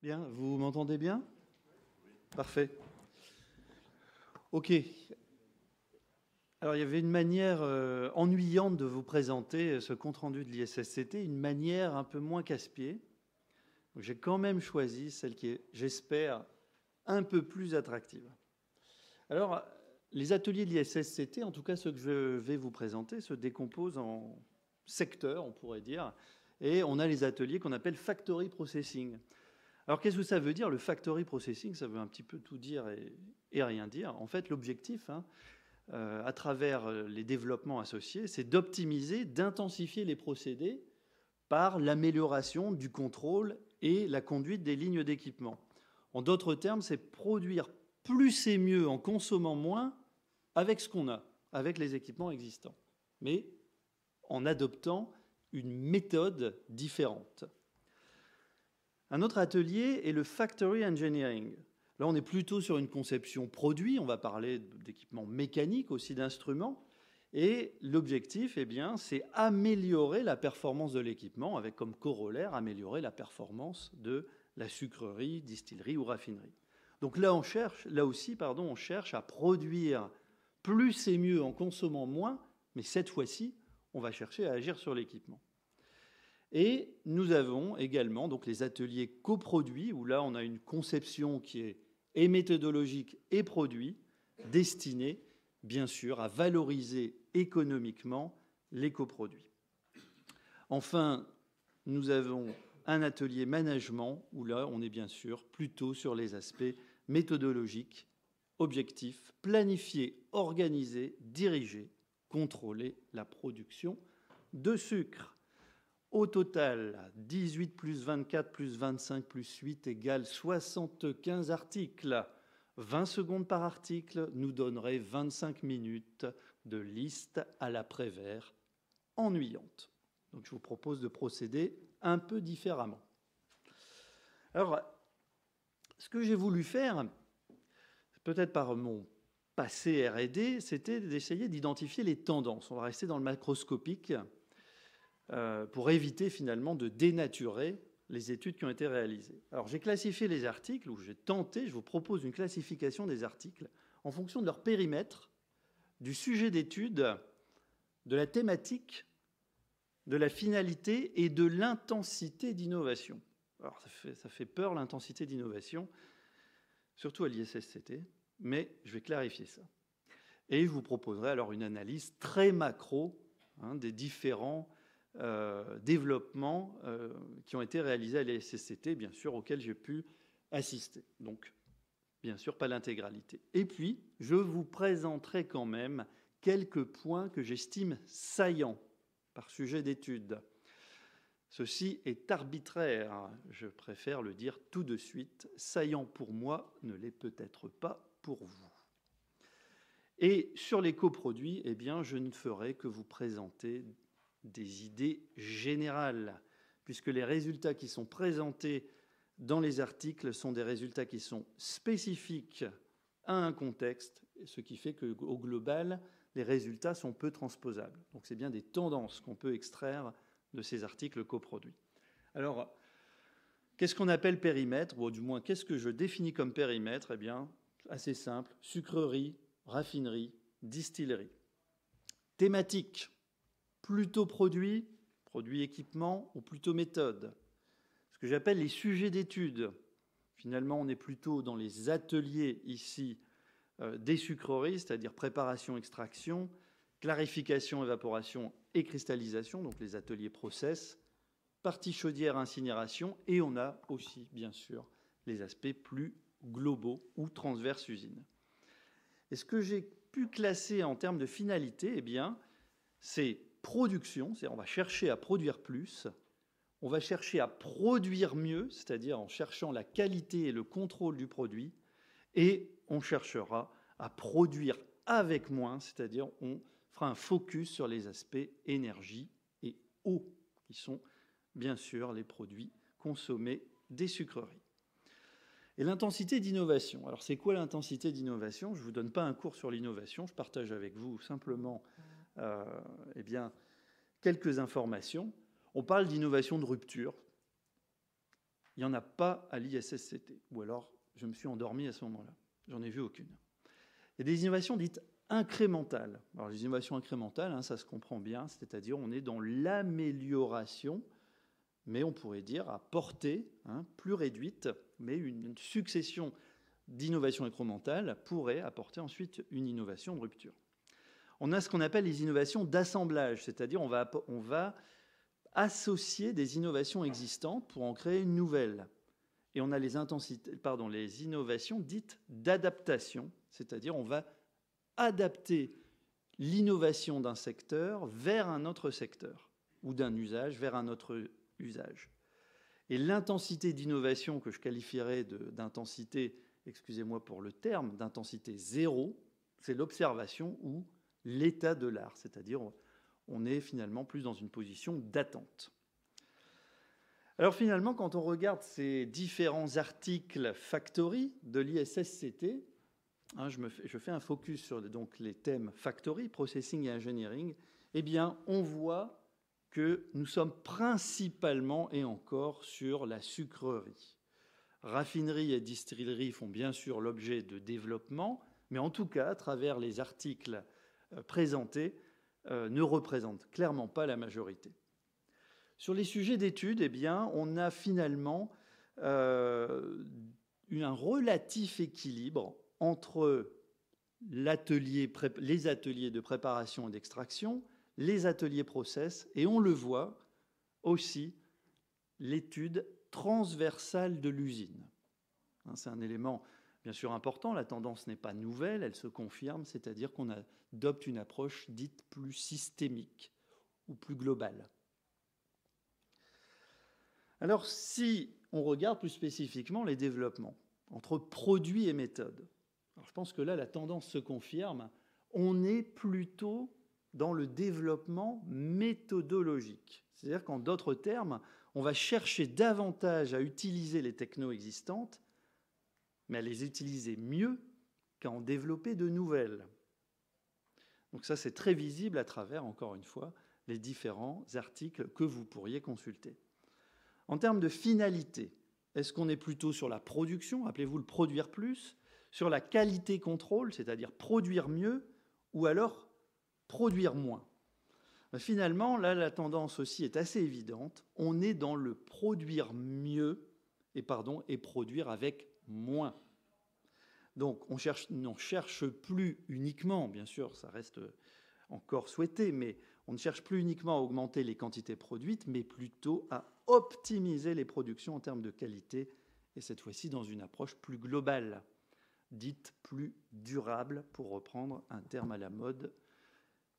Bien, vous m'entendez bien? Parfait. OK. Alors, il y avait une manière ennuyante de vous présenter ce compte-rendu de l'ISSCT, une manière un peu moins casse-pied. J'ai quand même choisi celle qui est, j'espère, un peu plus attractive. Alors, les ateliers de l'ISSCT, en tout cas ceux que je vais vous présenter, se décomposent en secteurs, on pourrait dire, et on a les ateliers qu'on appelle Factory Processing. Alors, qu'est-ce que ça veut dire, le Factory Processing? Ça veut un petit peu tout dire et rien dire. En fait, l'objectif, à travers les développements associés, c'est d'optimiser, d'intensifier les procédés par l'amélioration du contrôle et la conduite des lignes d'équipement. En d'autres termes, c'est produire plus et mieux en consommant moins avec ce qu'on a, avec les équipements existants, mais en adoptant une méthode différente. Un autre atelier est le Factory Engineering. Là, on est plutôt sur une conception produit, on va parler d'équipements mécaniques, aussi d'instruments, et l'objectif, eh bien, c'est améliorer la performance de l'équipement, avec comme corollaire améliorer la performance de la sucrerie, distillerie ou raffinerie. Donc là, on cherche à produire plus et mieux en consommant moins, mais cette fois-ci, on va chercher à agir sur l'équipement. Et nous avons également donc les ateliers coproduits, où là, on a une conception qui est et méthodologique et produit, destinée, bien sûr, à valoriser économiquement les coproduits. Enfin, nous avons un atelier management, où là, on est bien sûr plutôt sur les aspects méthodologiques, objectifs, planifier, organiser, diriger, contrôler la production de sucre. Au total, 18 plus 24 plus 25 plus 8 égale 75 articles. 20 secondes par article nous donnerait 25 minutes de liste à l'après-vert ennuyante. Donc je vous propose de procéder un peu différemment. Alors, ce que j'ai voulu faire, peut-être par mon passé R&D, c'était d'essayer d'identifier les tendances. On va rester dans le macroscopique pour éviter finalement de dénaturer les études qui ont été réalisées. Alors j'ai classifié les articles, ou j'ai tenté, je vous propose une classification des articles en fonction de leur périmètre, du sujet d'étude, de la thématique, de la finalité et de l'intensité d'innovation. Alors ça fait peur, l'intensité d'innovation, surtout à l'ISSCT, mais je vais clarifier ça. Et je vous proposerai alors une analyse très macro des différents développements qui ont été réalisés à l'ISSCT, bien sûr, auxquels j'ai pu assister. Donc, bien sûr, pas l'intégralité. Et puis, je vous présenterai quand même quelques points que j'estime saillants par sujet d'étude. Ceci est arbitraire, je préfère le dire tout de suite. Saillant pour moi ne l'est peut-être pas pour vous. Et sur les coproduits, eh bien, je ne ferai que vous présenter des idées générales, puisque les résultats qui sont présentés dans les articles sont des résultats qui sont spécifiques à un contexte, ce qui fait qu'au global, les résultats sont peu transposables. Donc c'est bien des tendances qu'on peut extraire de ces articles coproduits. Alors, qu'est-ce qu'on appelle périmètre? Ou du moins, qu'est-ce que je définis comme périmètre? Eh bien, assez simple, sucrerie, raffinerie, distillerie. Thématique, plutôt produit équipement ou plutôt méthode. Ce que j'appelle les sujets d'étude. Finalement, on est plutôt dans les ateliers ici des sucreries, c'est-à-dire préparation, extraction, clarification, évaporation et cristallisation, donc les ateliers process, partie chaudière, incinération, et on a aussi, bien sûr, les aspects plus globaux ou transverses usines. Et ce que j'ai pu classer en termes de finalité, eh bien, c'est production, c'est-à-dire on va chercher à produire plus, on va chercher à produire mieux, c'est-à-dire en cherchant la qualité et le contrôle du produit, et on cherchera à produire avec moins, c'est-à-dire on fera un focus sur les aspects énergie et eau, qui sont bien sûr les produits consommés des sucreries. Et l'intensité d'innovation. Alors c'est quoi l'intensité d'innovation? Je ne vous donne pas un cours sur l'innovation, je partage avec vous simplement eh bien, quelques informations. On parle d'innovation de rupture. Il n'y en a pas à l'ISSCT. Ou alors, je me suis endormi à ce moment-là. J'en ai vu aucune. Il y a des innovations dites incrémentales. Alors, les innovations incrémentales, ça se comprend bien, c'est-à-dire on est dans l'amélioration, mais on pourrait dire à portée plus réduite, mais une succession d'innovations incrémentales pourrait apporter ensuite une innovation de rupture. On a ce qu'on appelle les innovations d'assemblage, c'est-à-dire on va associer des innovations existantes pour en créer une nouvelle. Et on a les innovations dites d'adaptation, c'est-à-dire on va adapter l'innovation d'un secteur vers un autre secteur ou d'un usage vers un autre usage. Et l'intensité d'innovation que je qualifierais d'intensité, excusez-moi pour le terme, d'intensité zéro, c'est l'observation ou l'état de l'art, c'est-à-dire on est finalement plus dans une position d'attente. Alors finalement, quand on regarde ces différents articles Factory de l'ISSCT, je fais un focus sur donc, les thèmes Factory, Processing et Engineering, eh bien, on voit que nous sommes principalement et encore sur la sucrerie. Raffinerie et distillerie font bien sûr l'objet de développement, mais en tout cas, à travers les articles présentés, ne représentent clairement pas la majorité. Sur les sujets d'études, eh bien, on a finalement un relatif équilibre entre les ateliers de préparation et d'extraction, les ateliers process, et on le voit aussi, l'étude transversale de l'usine. C'est un élément bien sûr important, la tendance n'est pas nouvelle, elle se confirme, c'est-à-dire qu'on adopte une approche dite plus systémique ou plus globale. Alors, si on regarde plus spécifiquement les développements entre produits et méthodes, alors je pense que là, la tendance se confirme. On est plutôt dans le développement méthodologique. C'est-à-dire qu'en d'autres termes, on va chercher davantage à utiliser les technos existantes, mais à les utiliser mieux qu'à en développer de nouvelles. Donc ça, c'est très visible à travers, encore une fois, les différents articles que vous pourriez consulter. En termes de finalité, est-ce qu'on est plutôt sur la production, appelez-vous le produire plus, sur la qualité contrôle, c'est-à-dire produire mieux, ou alors produire moins? Finalement, là, la tendance aussi est assez évidente. On est dans le produire mieux et produire avec moins. Donc, on n'en cherche plus uniquement, bien sûr, ça reste encore souhaité, mais on ne cherche plus uniquement à augmenter les quantités produites, mais plutôt à optimiser les productions en termes de qualité, et cette fois-ci dans une approche plus globale, dite plus durable, pour reprendre un terme à la mode,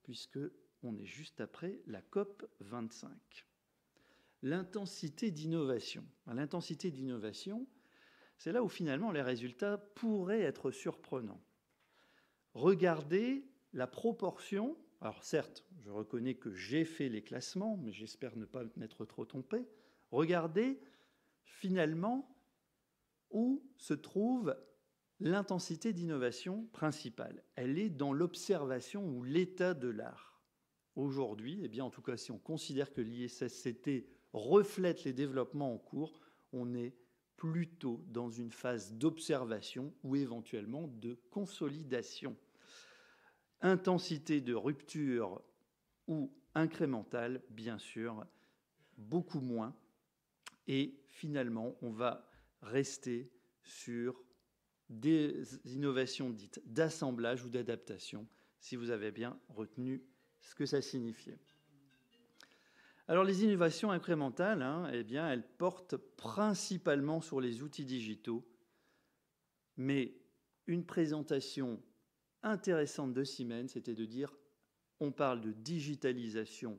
puisqu'on est juste après la COP 25. L'intensité d'innovation. L'intensité d'innovation, c'est là où finalement les résultats pourraient être surprenants. Regardez la proportion. Alors certes, je reconnais que j'ai fait les classements, mais j'espère ne pas m'être trop trompé. Regardez finalement où se trouve l'intensité d'innovation principale. Elle est dans l'observation ou l'état de l'art. Aujourd'hui, eh bien, en tout cas, si on considère que l'ISSCT reflète les développements en cours, on est plutôt dans une phase d'observation ou éventuellement de consolidation. Intensité de rupture ou incrémentale, bien sûr, beaucoup moins. Et finalement, on va rester sur des innovations dites d'assemblage ou d'adaptation, si vous avez bien retenu ce que ça signifiait. Alors, les innovations incrémentales, eh bien, elles portent principalement sur les outils digitaux, mais une présentation intéressante de Siemens, c'était de dire on parle de digitalisation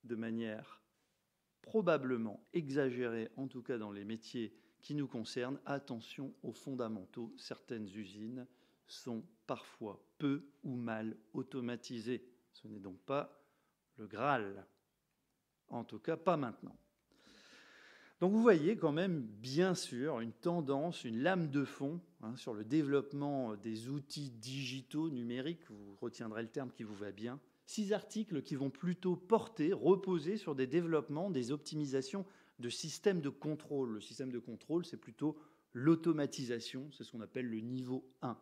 de manière probablement exagérée, en tout cas dans les métiers qui nous concernent. Attention aux fondamentaux, certaines usines sont parfois peu ou mal automatisées. Ce n'est donc pas le Graal, en tout cas pas maintenant. Donc vous voyez quand même, bien sûr, une tendance, une lame de fond sur le développement des outils digitaux numériques, vous retiendrez le terme qui vous va bien. 6 articles qui vont plutôt reposer sur des développements, des optimisations de système de contrôle. Le système de contrôle, c'est plutôt l'automatisation, c'est ce qu'on appelle le niveau 1.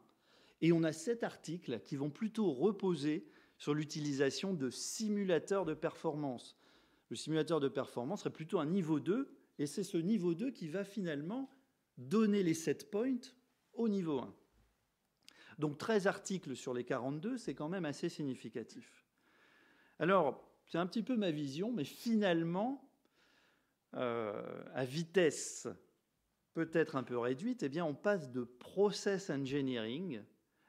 Et on a 7 articles qui vont plutôt reposer sur l'utilisation de simulateurs de performance. Le simulateur de performance serait plutôt un niveau 2, et c'est ce niveau 2 qui va finalement donner les set points au niveau 1. Donc 13 articles sur les 42, c'est quand même assez significatif. Alors, c'est un petit peu ma vision, mais finalement, à vitesse peut-être un peu réduite, eh bien, on passe de process engineering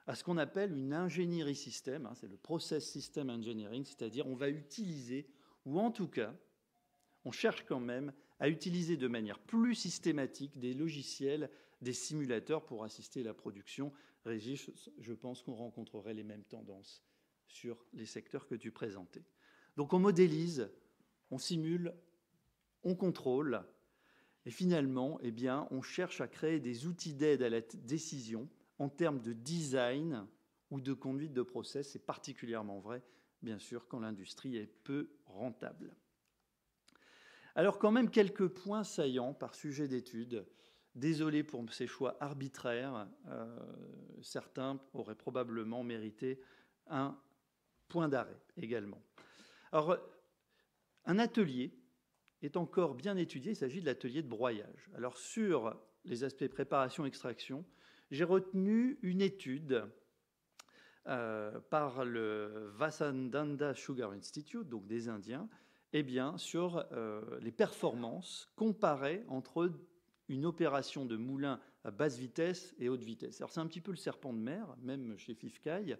à ce qu'on appelle une ingénierie système. C'est le process system engineering, c'est-à-dire on va utiliser, ou en tout cas, on cherche quand même à utiliser de manière plus systématique des logiciels, des simulateurs pour assister à la production. Régis, je pense qu'on rencontrerait les mêmes tendances sur les secteurs que tu présentais. Donc on modélise, on simule, on contrôle, et finalement, eh bien, on cherche à créer des outils d'aide à la décision en termes de design ou de conduite de process. C'est particulièrement vrai, bien sûr, quand l'industrie est peu rentable. Alors quand même quelques points saillants par sujet d'étude. Désolé pour ces choix arbitraires. Certains auraient probablement mérité un point d'arrêt également. Alors, un atelier est encore bien étudié. Il s'agit de l'atelier de broyage. Alors, sur les aspects préparation-extraction, j'ai retenu une étude par le Vasandanda Sugar Institute, donc des Indiens, eh bien, sur les performances comparées entre une opération de moulin à basse vitesse et haute vitesse. Alors, c'est un petit peu le serpent de mer, même chez FIFCAI,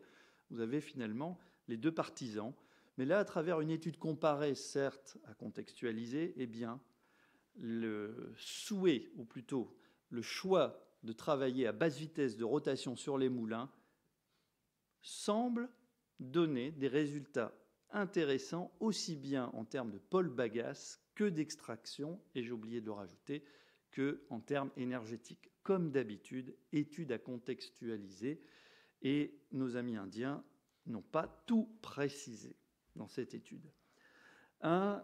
vous avez finalement les deux partisans. Mais là, à travers une étude comparée, certes, à contextualiser, eh bien, le souhait, ou plutôt le choix de travailler à basse vitesse de rotation sur les moulins semble donner des résultats intéressants, aussi bien en termes de pôle bagasse que d'extraction, et j'ai oublié de le rajouter, qu'en termes énergétiques. Comme d'habitude, étude à contextualiser, et nos amis indiens n'ont pas tout précisé dans cette étude. Un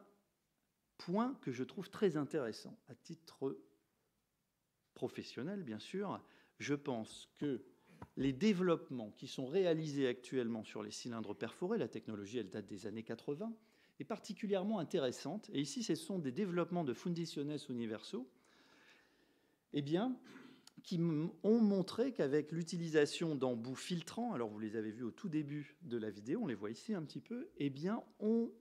point que je trouve très intéressant, à titre professionnel, bien sûr, je pense que les développements qui sont réalisés actuellement sur les cylindres perforés, la technologie, elle date des années 80, est particulièrement intéressante. Et ici, ce sont des développements de Fundiciones Universo, eh bien, qui ont montré qu'avec l'utilisation d'embouts filtrants, alors vous les avez vus au tout début de la vidéo, on les voit ici un petit peu, eh bien, on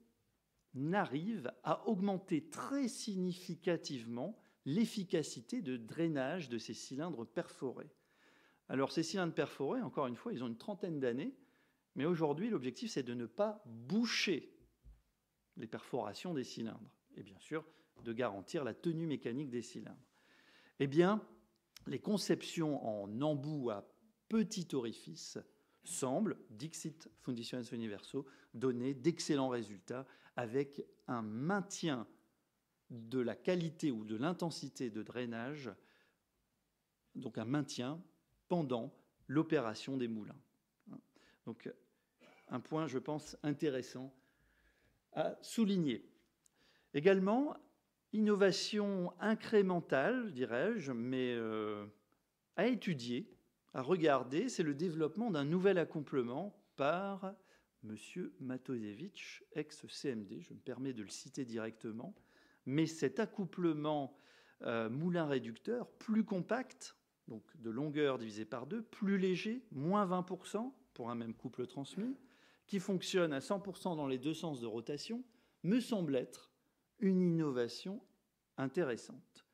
arrive à augmenter très significativement l'efficacité de drainage de ces cylindres perforés. Alors, ces cylindres perforés, encore une fois, ils ont une trentaine d'années, mais aujourd'hui, l'objectif, c'est de ne pas boucher les perforations des cylindres, et bien sûr, de garantir la tenue mécanique des cylindres. Eh bien, les conceptions en embout à petit orifice semblent, dixit Fundiciones Universo, donner d'excellents résultats avec un maintien de la qualité ou de l'intensité de drainage, donc un maintien pendant l'opération des moulins. Donc, un point, je pense, intéressant à souligner. Également, innovation incrémentale, dirais-je, mais à étudier, à regarder, c'est le développement d'un nouvel accouplement par M. Matošević, ex-CMD, je me permets de le citer directement, mais cet accouplement moulin réducteur plus compact, donc de longueur divisée par 2, plus léger, moins 20% pour un même couple transmis, qui fonctionne à 100% dans les deux sens de rotation, me semble être une innovation intéressante.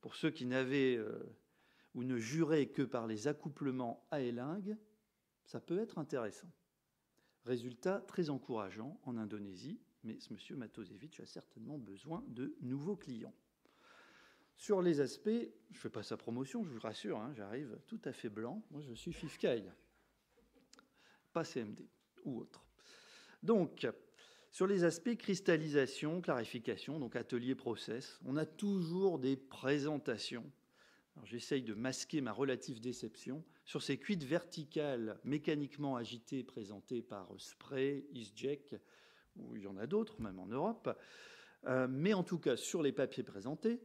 Pour ceux qui n'avaient ou ne juraient que par les accouplements à élingue, ça peut être intéressant. Résultat très encourageant en Indonésie, mais ce monsieur Matošević a certainement besoin de nouveaux clients. Sur les aspects, je ne fais pas sa promotion, je vous rassure, hein, j'arrive tout à fait blanc. Moi, je suis FIFCAI, pas CMD ou autre. Donc, sur les aspects cristallisation, clarification, donc atelier process, on a toujours des présentations. Alors, j'essaye de masquer ma relative déception sur ces cuites verticales mécaniquement agitées présentées par Spray, EaseJack, ou il y en a d'autres, même en Europe. Mais en tout cas, sur les papiers présentés,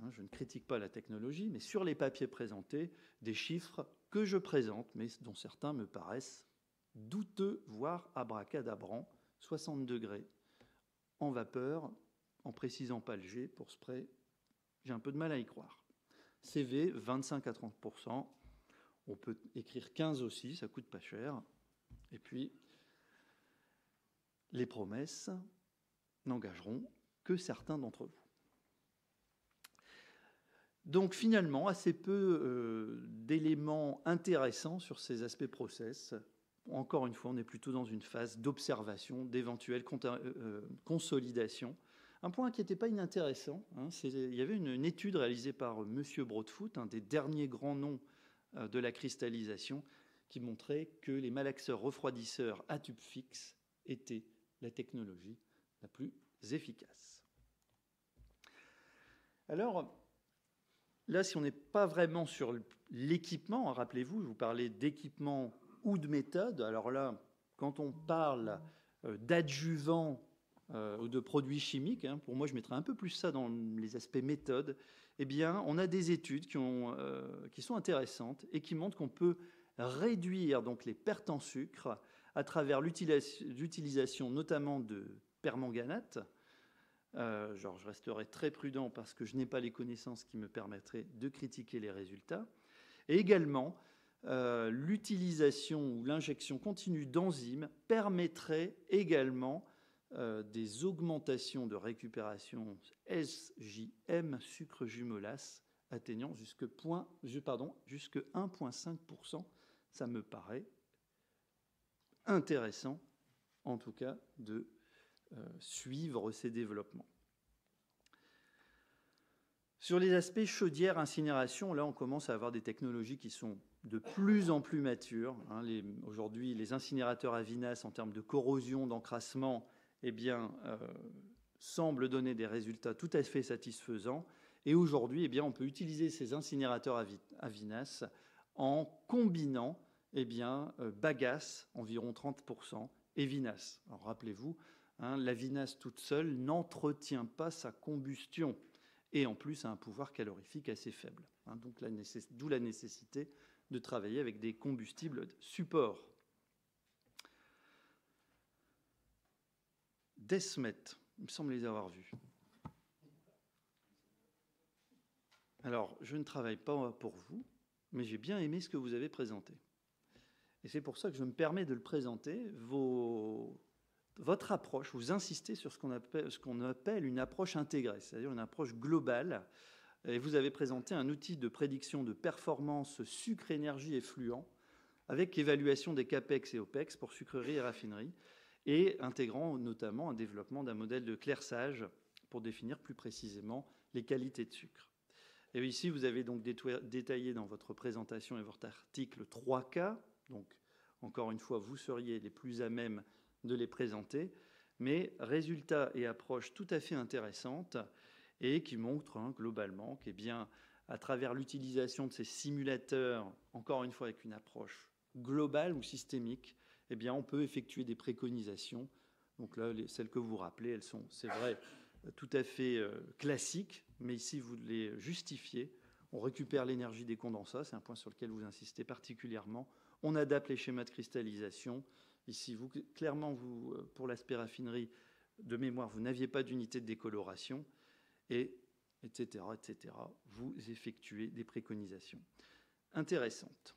hein, je ne critique pas la technologie, mais sur les papiers présentés, des chiffres que je présente, mais dont certains me paraissent douteux, voire abracadabrants, 60 degrés en vapeur, en précisant pas le G pour spray, j'ai un peu de mal à y croire. CV, 25 à 30%, on peut écrire 15 aussi, ça coûte pas cher. Et puis, les promesses n'engageront que certains d'entre vous. Donc finalement, assez peu d'éléments intéressants sur ces aspects process. Encore une fois, on est plutôt dans une phase d'observation, d'éventuelle consolidation. Un point qui n'était pas inintéressant, hein, il y avait une étude réalisée par M. Broadfoot, un des derniers grands noms de la cristallisation, qui montrait que les malaxeurs refroidisseurs à tube fixe étaient la technologie la plus efficace. Alors, là, si on n'est pas vraiment sur l'équipement, rappelez-vous, je vous parlais d'équipement ou de méthode. Alors là, quand on parle d'adjuvants ou de produits chimiques, hein, pour moi, je mettrais un peu plus ça dans les aspects méthode. Eh bien, on a des études qui sont intéressantes et qui montrent qu'on peut réduire donc les pertes en sucre à travers l'utilisation notamment de permanganate. Je resterai très prudent parce que je n'ai pas les connaissances qui me permettraient de critiquer les résultats. Et également, l'utilisation ou l'injection continue d'enzymes permettrait également des augmentations de récupération SJM, sucre jumelase, atteignant jusque 1,5%. Ça me paraît intéressant, en tout cas, de suivre ces développements. Sur les aspects chaudière, incinération, là on commence à avoir des technologies qui sont de plus en plus matures. Hein. Aujourd'hui, les incinérateurs à vinasse en termes de corrosion, d'encrassement, eh bien, semblent donner des résultats tout à fait satisfaisants. Et aujourd'hui, eh bien, on peut utiliser ces incinérateurs à vinasse en combinant eh bien, bagasse, environ 30%, et vinasse. Alors rappelez-vous, hein, la vinasse toute seule n'entretient pas sa combustion et en plus a un pouvoir calorifique assez faible. Hein, donc d'où la nécessité de travailler avec des combustibles supports. Desmet, il me semble les avoir vus. Alors, je ne travaille pas pour vous, mais j'ai bien aimé ce que vous avez présenté. Et c'est pour ça que je me permets de le présenter. Votre approche, vous insistez sur ce qu'on appelle une approche intégrée, c'est-à-dire une approche globale. Et vous avez présenté un outil de prédiction de performance sucre, énergie et fluent, avec évaluation des CAPEX et OPEX pour sucrerie et raffinerie, et intégrant notamment un développement d'un modèle de clairissage pour définir plus précisément les qualités de sucre. Et ici, vous avez donc détaillé dans votre présentation et votre article 3 cas. Donc, encore une fois, vous seriez les plus à même de les présenter, mais résultats et approches tout à fait intéressantes et qui montrent globalement qu'à travers l'utilisation de ces simulateurs, encore une fois avec une approche globale ou systémique, eh bien, on peut effectuer des préconisations. Donc là, celles que vous rappelez, elles sont, c'est vrai, tout à fait classiques, mais ici, vous les justifiez. On récupère l'énergie des condensats, c'est un point sur lequel vous insistez particulièrement. On adapte les schémas de cristallisation. Ici, clairement, pour l'aspect raffinerie, de mémoire, vous n'aviez pas d'unité de décoloration, etc. Vous effectuez des préconisations intéressantes.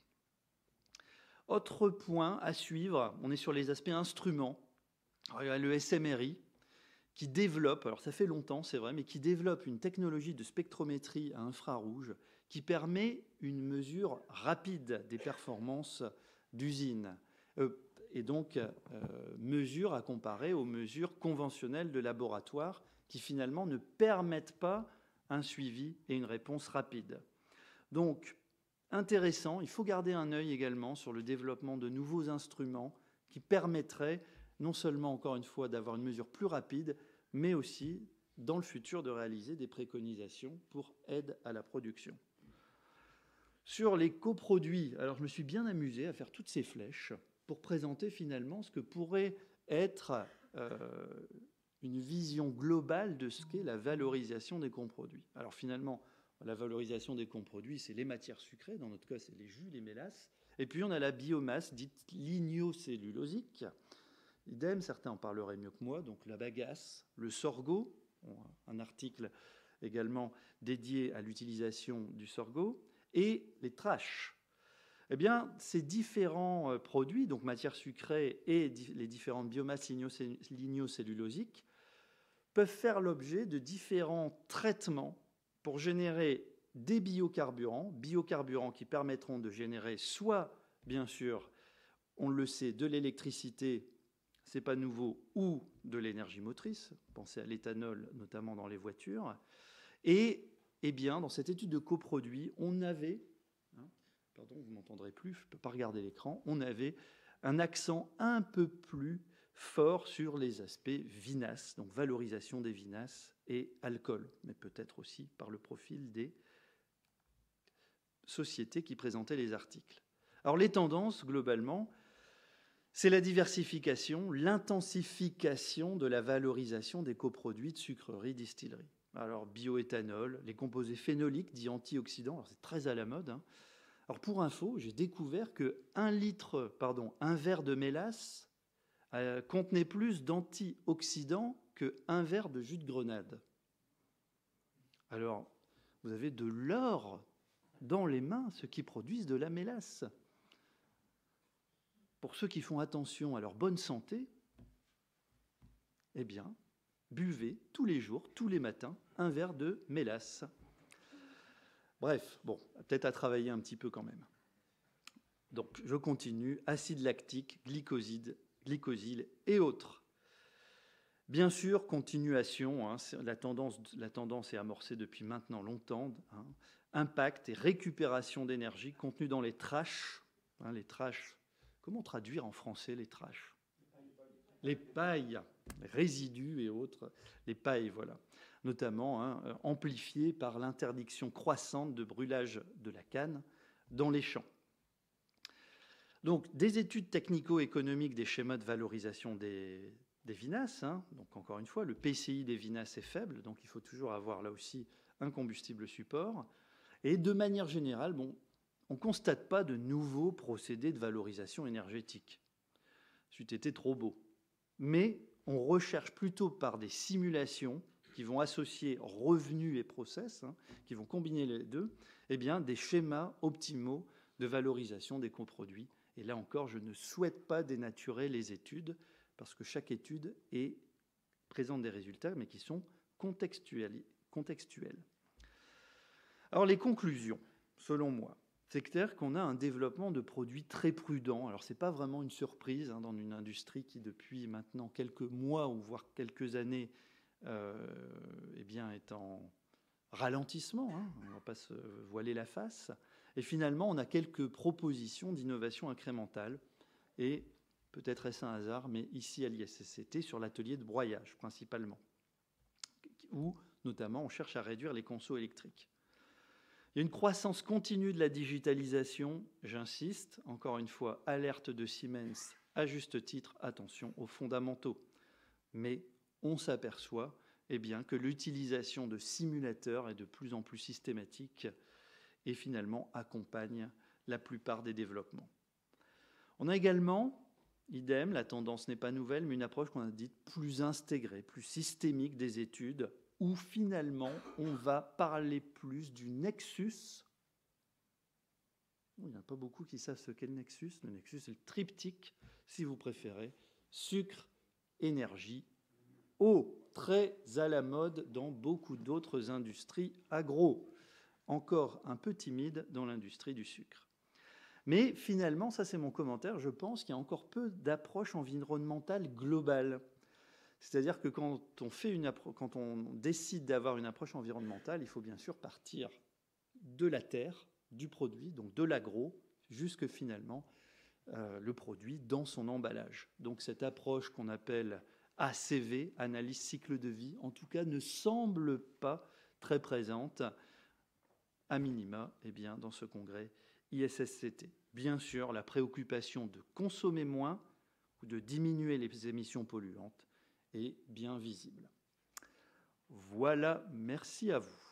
Autre point à suivre, on est sur les aspects instruments. Alors, il y a le SMRI qui développe, alors ça fait longtemps, c'est vrai, mais qui développe une technologie de spectrométrie à infrarouge qui permet une mesure rapide des performances d'usine. Et donc, mesure à comparer aux mesures conventionnelles de laboratoire qui finalement ne permettent pas un suivi et une réponse rapide. Donc, intéressant, il faut garder un œil également sur le développement de nouveaux instruments qui permettraient non seulement, encore une fois, d'avoir une mesure plus rapide, mais aussi, dans le futur, de réaliser des préconisations pour aide à la production. Sur les coproduits, alors je me suis bien amusé à faire toutes ces flèches pour présenter finalement ce que pourrait être une vision globale de ce qu'est la valorisation des coproduits. Alors finalement, la valorisation des coproduits, c'est les matières sucrées, dans notre cas, c'est les jus, les mélasses. Et puis on a la biomasse dite lignocellulosique. Idem, certains en parleraient mieux que moi, donc la bagasse, le sorgho, un article également dédié à l'utilisation du sorgho, et les trash. Eh bien, ces différents produits, donc matières sucrées et les différentes biomasses lignocellulosiques, peuvent faire l'objet de différents traitements pour générer des biocarburants qui permettront de générer soit, bien sûr, on le sait, de l'électricité, c'est pas nouveau, ou de l'énergie motrice, pensez à l'éthanol, notamment dans les voitures. Et, eh bien, dans cette étude de coproduits, on avait, pardon, vous m'entendrez plus, je ne peux pas regarder l'écran, on avait un accent un peu plus fort sur les aspects vinasse, donc valorisation des vinasses et alcool, mais peut-être aussi par le profil des sociétés qui présentaient les articles. Alors les tendances, globalement, c'est la diversification, l'intensification de la valorisation des coproduits de sucreries, distilleries. Alors bioéthanol, les composés phénoliques dits antioxydants, alors c'est très à la mode. Alors pour info, j'ai découvert que un verre de mélasse contenait plus d'antioxydants qu'un verre de jus de grenade. Alors, vous avez de l'or dans les mains, ceux qui produisent de la mélasse. Pour ceux qui font attention à leur bonne santé, eh bien, buvez tous les jours, tous les matins, un verre de mélasse. Bref, bon, peut-être à travailler un petit peu quand même. Donc, je continue. Acide lactique, glycoside, glycosyl et autres. Bien sûr, continuation, la tendance est amorcée depuis maintenant longtemps. Impact et récupération d'énergie contenue dans les trash. Les trash, comment traduire en français les trash? Les pailles, les résidus et autres, les pailles, voilà. Notamment amplifiées par l'interdiction croissante de brûlage de la canne dans les champs. Donc, des études technico-économiques des schémas de valorisation des vinasses. Donc, encore une fois, le PCI des vinasses est faible, donc il faut toujours avoir là aussi un combustible support. Et de manière générale, on ne constate pas de nouveaux procédés de valorisation énergétique. C'eût été trop beau. Mais on recherche plutôt par des simulations qui vont associer revenus et process, qui vont combiner les deux, des schémas optimaux de valorisation des coproduits. Et là encore, je ne souhaite pas dénaturer les études, parce que chaque étude présente des résultats, mais qui sont contextuels. Alors les conclusions, selon moi, c'est clair qu'on a un développement de produits très prudent. Alors ce n'est pas vraiment une surprise dans une industrie qui, depuis maintenant quelques mois, ou voire quelques années, est en ralentissement. On ne va pas se voiler la face. Et finalement, on a quelques propositions d'innovation incrémentale. Et peut-être est-ce un hasard, mais ici à l'ISSCT, sur l'atelier de broyage principalement, où notamment on cherche à réduire les consos électriques. Il y a une croissance continue de la digitalisation, j'insiste, encore une fois, alerte de Siemens, à juste titre, attention aux fondamentaux. Mais on s'aperçoit que l'utilisation de simulateurs est de plus en plus systématique et finalement accompagne la plupart des développements. On a également, idem, la tendance n'est pas nouvelle, mais une approche qu'on a dite plus intégrée, plus systémique des études, où finalement on va parler plus du nexus. Il n'y en a pas beaucoup qui savent ce qu'est le nexus. Le nexus, c'est le triptyque, si vous préférez, sucre, énergie, eau, très à la mode dans beaucoup d'autres industries agro, encore un peu timide dans l'industrie du sucre. Mais finalement, ça c'est mon commentaire, je pense qu'il y a encore peu d'approche environnementale globale. C'est-à-dire que quand on décide d'avoir une approche environnementale, il faut bien sûr partir de la terre, du produit, donc de l'agro, jusque finalement le produit dans son emballage. Donc cette approche qu'on appelle ACV, analyse cycle de vie, en tout cas ne semble pas très présente, à minima, dans ce congrès ISSCT. Bien sûr, la préoccupation de consommer moins ou de diminuer les émissions polluantes et bien visible. Voilà, merci à vous.